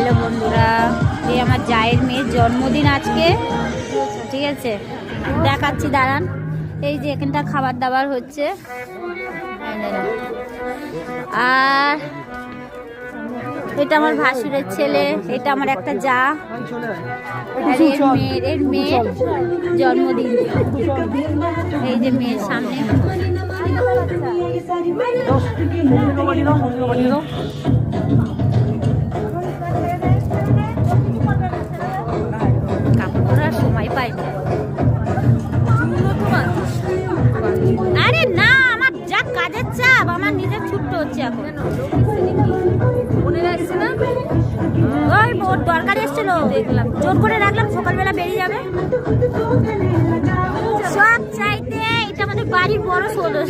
Hello বন্ধুরা, এই আমার জায়ের মেয়ের জন্মদিন আজকে, ঠিক আছে? দেখাচ্ছি দাঁড়ান। এই যে এখানটা খাবার দাবার হচ্ছে, আর এটা আমার ভাসুরের ছেলে, এটা আমার একটা যা, আর এর মেয়ের জন্মদিন। এই যে মেয়ের সামনে কাপড় আর সময় পাই না। আরে না, আমার যা কাজের চাপ, আমার নিজের ছুটতে হচ্ছে এখন। ওই ওর দরকার এসেছিল, দেখলাম জোর করে রাখলাম, সকালবেলা বেরিয়ে যাবে। সব চাইতে এটা আমাদের বাড়ির বড় ষোলো।